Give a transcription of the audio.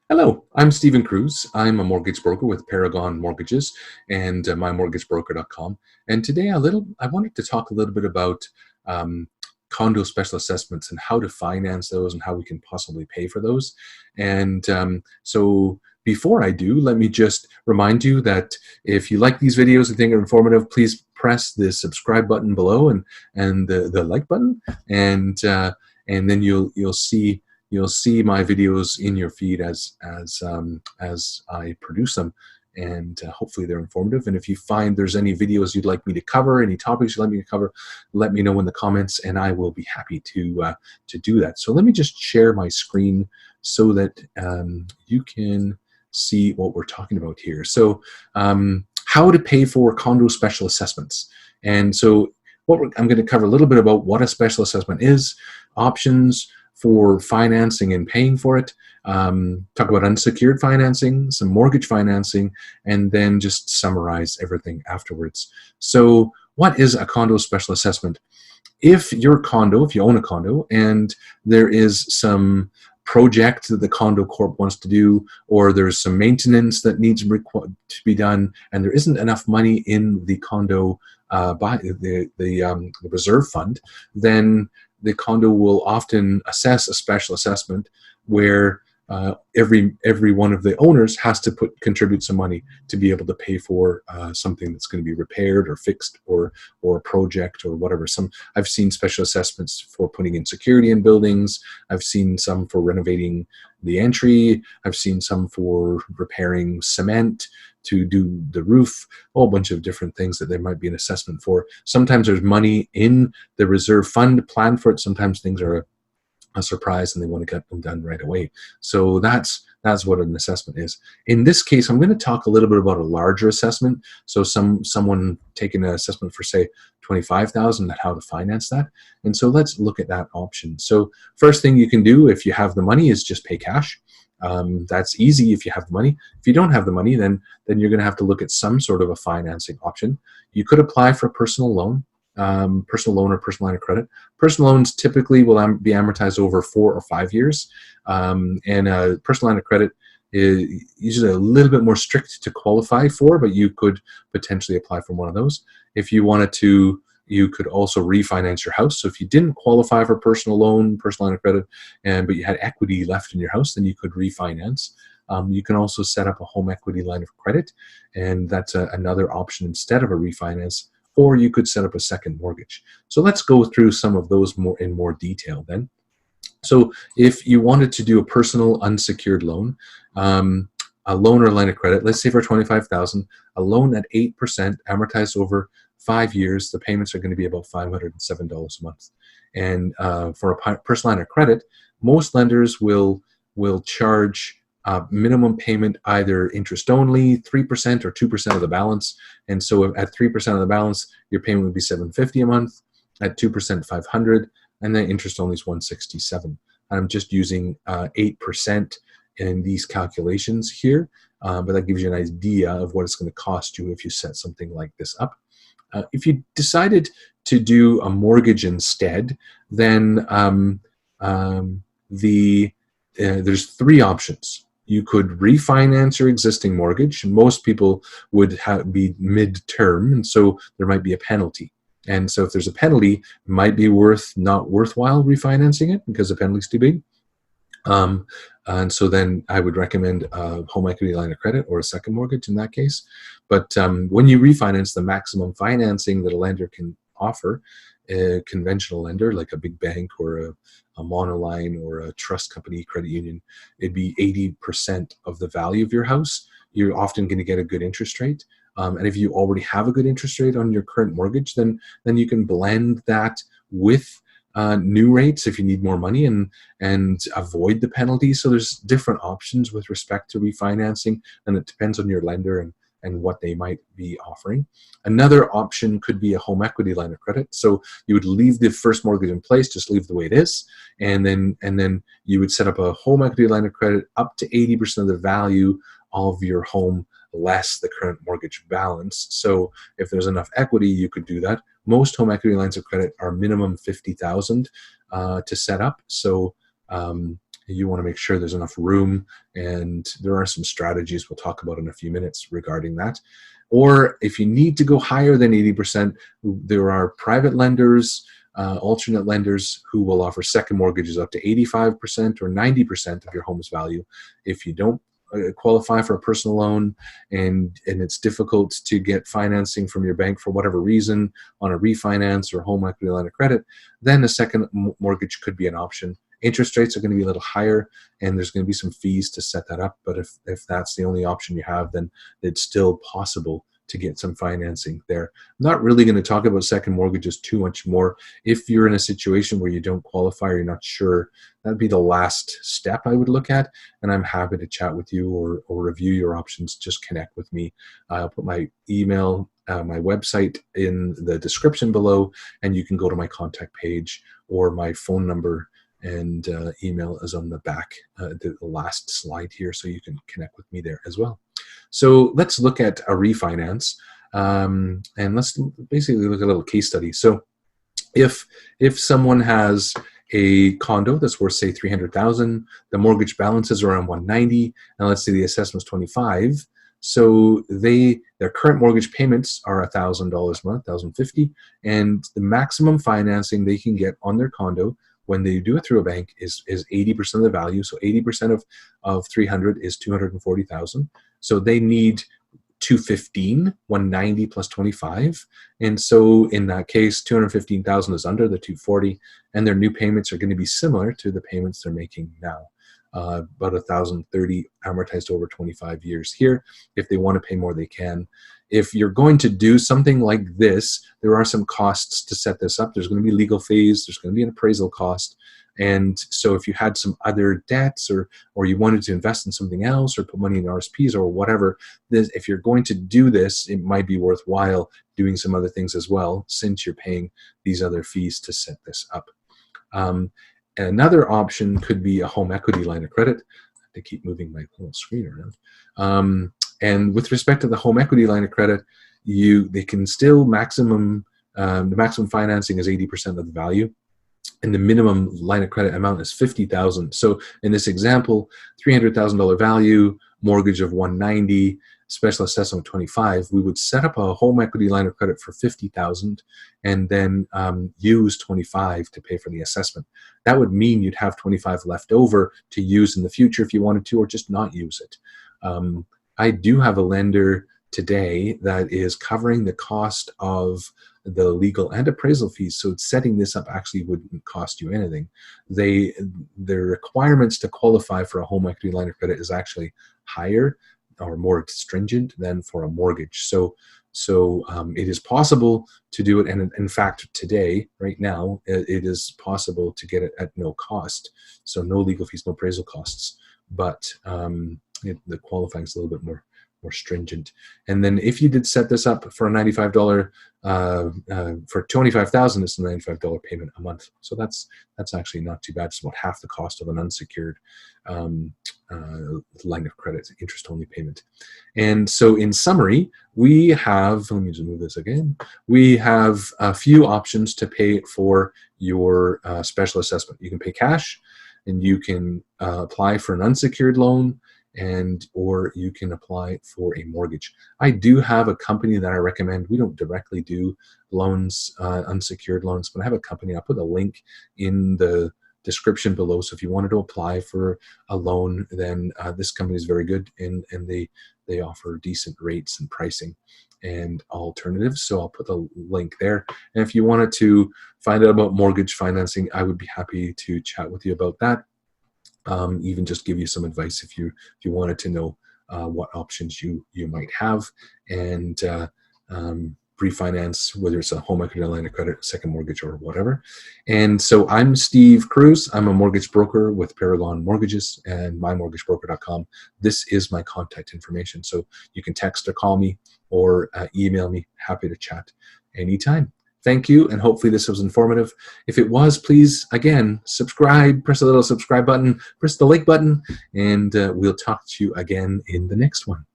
Hello, I'm Stephen Cruz. I'm a mortgage broker with Paragon Mortgages and mymortgagebroker.com. And today I wanted to talk a little bit about um, condo special assessments and how to finance those and how we can possibly pay for those. And so before I do, let me just remind you that if you like these videos and think they're informative, please press the subscribe button below and the like button, and then you'll see my videos in your feed as I produce them, and hopefully they're informative. And if you find there's any videos you'd like me to cover, any topics you'd like me to cover, let me know in the comments, and I will be happy to do that. So let me just share my screen so that you can see what we're talking about here. So how to pay for condo special assessments. And so I'm going to cover a little bit about what a special assessment is, options for financing and paying for it, talk about unsecured financing, some mortgage financing, and then just summarize everything afterwards. So what is a condo special assessment? If you own a condo, and there is some project that the condo corp wants to do, or there's some maintenance that needs to be done, and there isn't enough money in the condo by the reserve fund, then the condo will often assess a special assessment where every one of the owners has to contribute some money to be able to pay for something that's going to be repaired or fixed, or a project or whatever. I've seen special assessments for putting in security in buildings. I've seen some for renovating the entry. I've seen some for repairing cement to do the roof, a whole bunch of different things that there might be an assessment for. Sometimes there's money in the reserve fund planned for it. Sometimes things are a surprise and they want to get them done right away. So that's what an assessment is. In this case, I'm going to talk a little bit about a larger assessment. So someone taking an assessment for, say, $25,000, and how to finance that. And so let's look at that option. So first thing you can do if you have the money is just pay cash. That's easy if you have the money. If you don't have the money, then you're going to have to look at some sort of a financing option. You could apply for a personal loan or personal line of credit. Personal loans typically will be amortized over 4 or 5 years, and a personal line of credit is usually a little bit more strict to qualify for, but you could potentially apply for one of those. If you wanted to, you could also refinance your house. So if you didn't qualify for personal loan, personal line of credit, but you had equity left in your house, then you could refinance. You can also set up a home equity line of credit, and that's another option instead of a refinance. Or you could set up a second mortgage. So let's go through some of those in more detail then. So if you wanted to do a personal unsecured loan, a loan or line of credit, let's say for $25,000, a loan at 8% amortized over 5 years, the payments are going to be about $507 a month. And for a personal line of credit, most lenders will charge minimum payment, either interest only, 3% or 2% of the balance. And so at 3% of the balance, your payment would be $750 a month. At 2%, $500, and then interest only is $167. I'm just using 8% in these calculations here, but that gives you an idea of what it's going to cost you if you set something like this up. If you decided to do a mortgage instead, then there's 3 options. You could refinance your existing mortgage. Most people would be mid-term, and so there might be a penalty. And so if there's a penalty, it might be not worthwhile refinancing it because the penalty's too big. And so then I would recommend a home equity line of credit or a second mortgage in that case. But when you refinance, the maximum financing that a lender can offer, a conventional lender like a big bank or a monoline or a trust company, credit union, it'd be 80% of the value of your house. You're often going to get a good interest rate. And if you already have a good interest rate on your current mortgage, then you can blend that with new rates if you need more money and avoid the penalty. So there's different options with respect to refinancing, and it depends on your lender and what they might be offering. Another option could be a home equity line of credit. So you would leave the first mortgage in place, just leave the way it is, and then you would set up a home equity line of credit up to 80% of the value of your home less the current mortgage balance. So if there's enough equity, you could do that. Most home equity lines of credit are minimum $50,000 to set up. So you want to make sure there's enough room, and there are some strategies we'll talk about in a few minutes regarding that. Or if you need to go higher than 80%, there are private lenders, alternate lenders who will offer second mortgages up to 85% or 90% of your home's value. If you don't qualify for a personal loan and it's difficult to get financing from your bank for whatever reason on a refinance or home equity line of credit, then a second mortgage could be an option. Interest rates are going to be a little higher, and there's going to be some fees to set that up. But if that's the only option you have, then it's still possible to get some financing there. I'm not really going to talk about second mortgages too much more. If you're in a situation where you don't qualify or you're not sure, that'd be the last step I would look at. And I'm happy to chat with you or review your options. Just connect with me. I'll put my email, my website in the description below, and you can go to my contact page, or my phone number and email is on the back, the last slide here, so you can connect with me there as well. So let's look at a refinance, and let's basically look at a little case study. So if someone has a condo that's worth, say, $300,000, the mortgage balance is around $190,000, and let's say the assessment is $25,000. So their current mortgage payments are $1,000 a month, $1,050, and the maximum financing they can get on their condo when they do it through a bank is 80% of the value. So 80% of 300 is 240,000. So they need 215, 190 plus 25. And so in that case, 215,000 is under the 240, and their new payments are going to be similar to the payments they're making now. About 1,030 amortized over 25 years here. If they want to pay more, they can. If you're going to do something like this, there are some costs to set this up. There's going to be legal fees. There's going to be an appraisal cost. And so if you had some other debts, or you wanted to invest in something else, or put money in RSPs or whatever, if you're going to do this, it might be worthwhile doing some other things as well, since you're paying these other fees to set this up. Another option could be a home equity line of credit. I have to keep moving my little screen around. And with respect to the home equity line of credit, they can still the maximum financing is 80% of the value, and the minimum line of credit amount is $50,000. So in this example, $300,000 value, mortgage of $190,000, special assessment of $25,000, we would set up a home equity line of credit for $50,000 and then use $25,000 to pay for the assessment. That would mean you'd have $25,000 left over to use in the future if you wanted to, or just not use it. I do have a lender today that is covering the cost of the legal and appraisal fees, so setting this up actually wouldn't cost you anything. The requirements to qualify for a home equity line of credit is actually higher or more stringent than for a mortgage. So it is possible to do it, and in fact today, right now, it is possible to get it at no cost. So no legal fees, no appraisal costs, but the qualifying is a little bit more stringent. And then if you did set this up for a $95 for $25,000, it's a $95 payment a month. So that's actually not too bad. It's about half the cost of an unsecured line of credit, interest-only payment. And so in summary, we have, let me just move this again, we have a few options to pay for your special assessment. You can pay cash, and you can apply for an unsecured loan, or you can apply for a mortgage. I do have a company that I recommend. We don't directly do loans, unsecured loans, but I have a company. I'll put a link in the description below. So if you wanted to apply for a loan, then this company is very good, and they offer decent rates and pricing and alternatives. So I'll put the link there. And if you wanted to find out about mortgage financing, I would be happy to chat with you about that. Even just give you some advice if you wanted to know what options you might have, and refinance, whether it's a home equity line of credit, second mortgage, or whatever. And so I'm Steve Cruz. I'm a mortgage broker with Paragon Mortgages and mymortgagebroker.com. This is my contact information, so you can text or call me or email me. Happy to chat anytime. Thank you, and hopefully this was informative. If it was, please, again, subscribe, press the little subscribe button, press the like button, and we'll talk to you again in the next one.